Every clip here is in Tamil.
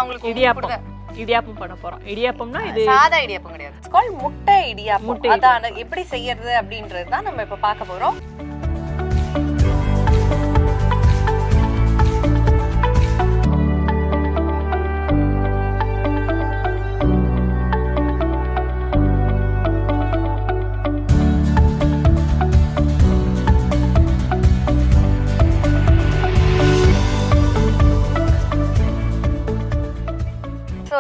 அவங்களுக்கு இடியாப்பம் பண்ண போறோம். இடியாப்பம்னா இது சாதா இடியாப்பம் கிடையாது. இட்ஸ் கால்ட் முட்டை இடியாப்பம். அதான் எப்படி செய்யறது அப்படின்றது தான் நம்ம இப்ப பார்க்க போறோம்.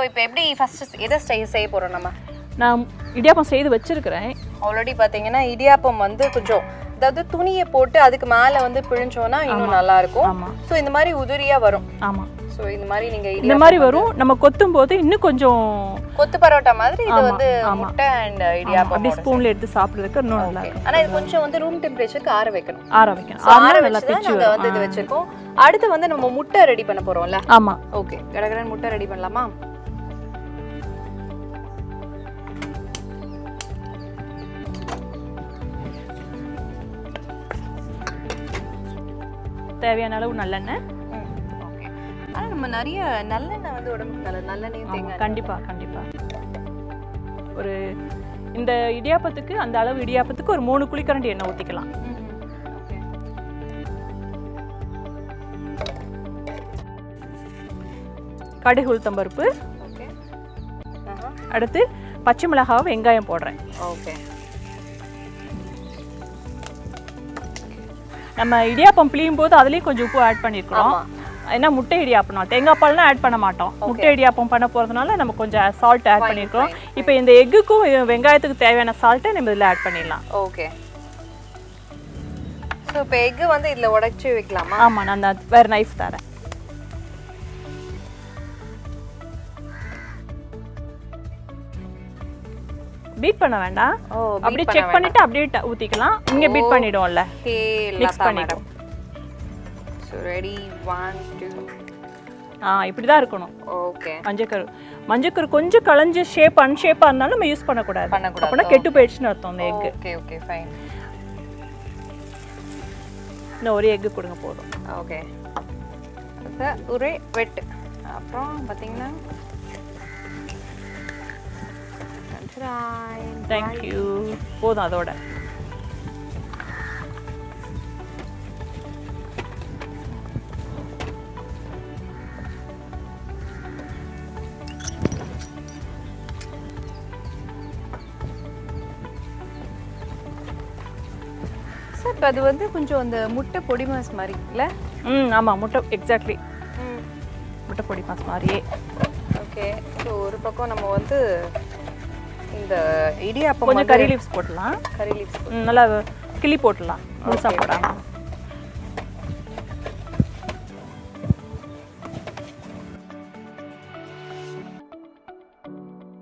இப்போ எப்படி ஃபர்ஸ்ட் எதை செய்ய போறோம் நம்ம? நான் இடியாப்பம் செய்து வச்சிருக்கிறேன். ஆல்ரெடி பாத்தீங்கன்னா இடியாப்பம் வந்து கொஞ்சம் அதாவது துணியை போட்டு அதுக்கு மேல வந்து பிழிஞ்சோம்னா இன்னும் நல்லா இருக்கும். சோ இந்த மாதிரி உதிரியா வரும். ஆமா. சோ இந்த மாதிரி நீங்க இந்த மாதிரி வரும். நம்ம கொத்தும் போது இன்னும் கொஞ்சம் கொத்து பரோட்டா மாதிரி இது வந்து முட்டை அண்ட் இடியாப்பம் அப்படி ஸ்பூன்ல எடுத்து சாப்பிடுறதுக்கு இன்னும் நல்லா இருக்கும். ஆனா இது கொஞ்சம் வந்து ரூம் டெம்பரேச்சருக்கு ஆற வைக்கணும். ஆற நல்லா பிச்சு நாங்க வந்து இது வச்சிருக்கோம். அடுத்து வந்து நம்ம முட்டை ரெடி பண்ண போறோம்ல. ஆமா. ஓகே. கடகடன் முட்டை ரெடி பண்ணலாமா? தேவையான அளவு நல்லெண்ணெய். ஓகே. ஆனா நம்ம நிறைய நல்லெண்ணெய் வந்து உடம்புக்கு நல்லது. நல்லெண்ணெயும் தேங்காய். கண்டிப்பா கண்டிப்பா. ஒரு இந்த இடியாப்பத்துக்கு அந்த அளவு இடியாப்பத்துக்கு ஒரு 3 குழிக்கரண்டி எண்ணெய் ஊத்திக்கலாம். ஓகே. கடுகு உளுத்தம் பருப்பு. ஓகே. அடுத்து பச்சை மிளகாய் வெங்காயம் போடுறேன். ஓகே. நம்ம இடியாப்பம் பிழியும் போது அதுலயும் கொஞ்சம் உப்பு ஆட் பண்ணிருக்கோம். ஏன்னா முட்டை இடியாப்பம் தேங்காய் பால்லாம் ஆட் பண்ண மாட்டோம். முட்டை இடியாப்பம் பண்ண போறதுனால நம்ம கொஞ்சம் சால்ட் ஆட் பண்ணிருக்கோம். இப்போ இந்த எக்குக்கும் வெங்காயத்துக்கு தேவையான சால்ட்டை நம்ம இதுல ஆட் பண்ணிடலாம். ஓகே. சோ இப்போ எக் வந்து இதுல உடைச்சு வைக்கலாமா? ஆமா, நான் வேற நைஃப் தரேன். பீட் பண்ண வேண்டாம். அப்படியே செக் பண்ணிட்டு அப்படியே ஊத்திக்கலாம். இங்க பீட் பண்ணிடுவோம்ல. மிக்ஸ் பண்ணிடுவோம். So ready 1 2. இப்படி தான் இருக்கணும். ஓகே. மஞ்சக்கரு கொஞ்சம் கலஞ்ச ஷேப் அன்ஷேப்பா இருந்தாலும் நம்ம யூஸ் பண்ண கூடாது. அப்பனா கெட்டு போயிடுச்சுன்னு அர்த்தம் அந்த எக். Okay okay fine. இன்னும் ஒரு எக் கொடுங்க போதும். ஓகே. அப்ப ஒரே வெட். அப்புறம் பாத்தீங்கன்னா Thank you. போதும் அதோட. சார் அது வந்து கொஞ்சம் அந்த முட்டை பொடி மாஸ் மாதிரி இல்ல? ஆமா, முட்டை எக்ஸாக்ட்லி. முட்டை பொடி மாஸ் மாதிரியே. ஓகே. ஸோ ஒரு பக்கம் நம்ம வந்து இந்த இடியாப்பம் கொஞ்சம் கறி லீவ்ஸ் போடலாம். கறி லீவ்ஸ் நல்லா கிள்ளி போடலாம். முழுசா போடாம.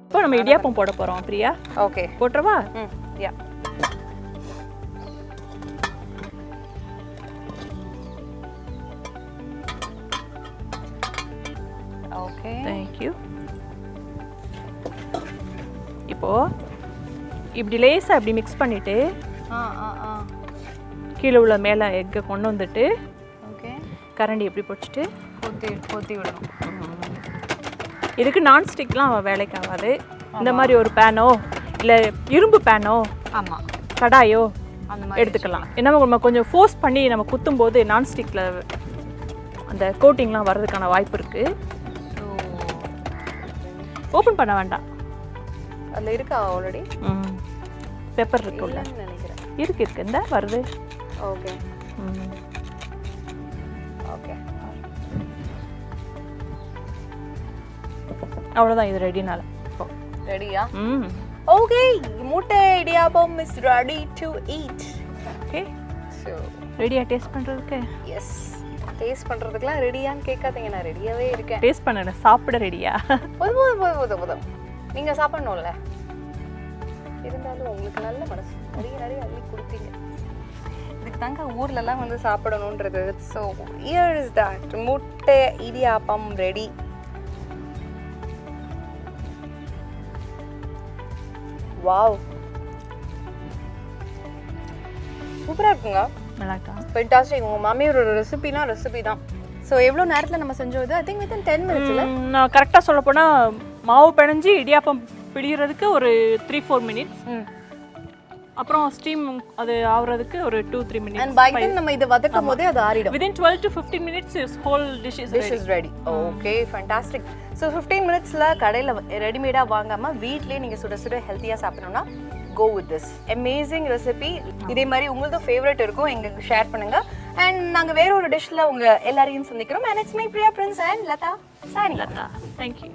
இப்போ நம்ம இடியாப்பம் போட போறோம் பிரியா. ஓகே. போட்றவா? யா. ஓகே. Thank you. இப்போ இப்படி லேசா இப்படி மிக்ஸ் பண்ணிட்டு கீழே உள்ள மேலே எக்கை கொண்டு வந்துட்டு ஓகே கரண்டி எப்படி பொடிச்சிட்டு கொத்தி விடணும். இதுக்கு நான்ஸ்டிக்லாம் வேலைக்கு ஆகாது. இந்த மாதிரி ஒரு பேனோ இல்லை இரும்பு பேனோ கடாயோ அந்த மாதிரி எடுத்துக்கலாம். ஏன்னா நம்ம கொஞ்சம் ஃபோர்ஸ் பண்ணி நம்ம குத்தும் போது நான்ஸ்டிக்கில் அந்த கோட்டிங்லாம் வர்றதுக்கான வாய்ப்பு இருக்குது. ஓப்பன் பண்ண வேண்டாம். அதில் இருக்கா ஆல்ரெடி? பெப்பர் இருக்குல்ல நினைக்கிறேன். இருக்கு இந்த வருது. ஓகே. ஓகே. அவ்வளோதான், இது ரெடினால. ரெடியா? ஓகே. முட்டை idiyappam is ready to eat. Okay. So ரெடியா டேஸ்ட் பண்ணுறதுக்கு? எஸ். டேஸ்ட் பண்ணுறதுக்குலாம் ரெடியான்னு கேட்காதீங்க, நான் ரெடியாகவே இருக்கேன். டேஸ்ட் பண்ணல, சாப்பிட ரெடியா? போதும். நீங்கள் சாப்பிடணும்ல, இருந்தாலும் உங்களுக்கு நல்ல மனசு, நிறைய அள்ளி கொடுத்தீங்க. இதுக்கு தாங்க ஊர்லலாம் வந்து சாப்பிடணுன்றது. ஸோ ஹியர் இஸ் தட் முட்டை இடியாப்பம் ரெடி. வாவ், சூப்பராக இருக்குங்க. நல்லா இருக்கா? ஃபென்டாஸ்டிக். உங்கள் மாமியோட ரெசிபி தான். ஸோ எவ்வளோ நேரத்தில் நம்ம செஞ்சோம் இது? ஐ திங்க் வித்தின் 10 minutes இல்லை? நான் கரெக்டாக சொல்ல போனால் மாவு பிணைஞ்சி இடியாப்பம் பிடிக்கிறதுக்கு ஒரு 3-4 minutes. அப்புறம் ஸ்டீம் அது ஆவறதுக்கு ஒரு 2-3 minutes. And by then நம்ம இத வதக்கும் போதே அது ஆறிடும். Within 12 to 15 minutes is whole dish is ready. Okay, fantastic. So 15 minutesல கடையில ரெடிமேடா வாங்காம வீட்லயே நீங்க சுட சுட ஹெல்தியா சாப்பிடணும்னா go with this amazing recipe. இதே மாதிரி உங்களுக்கு ஃபேவரட் இருக்கும் எங்களுக்கு ஷேர் பண்ணுங்க. And நாங்க வேற ஒரு டிஷ்ல உங்க எல்லாரையும் சந்திக்கிறோம். And it's me Priya Prince and Lata signing. Lata. Thank you.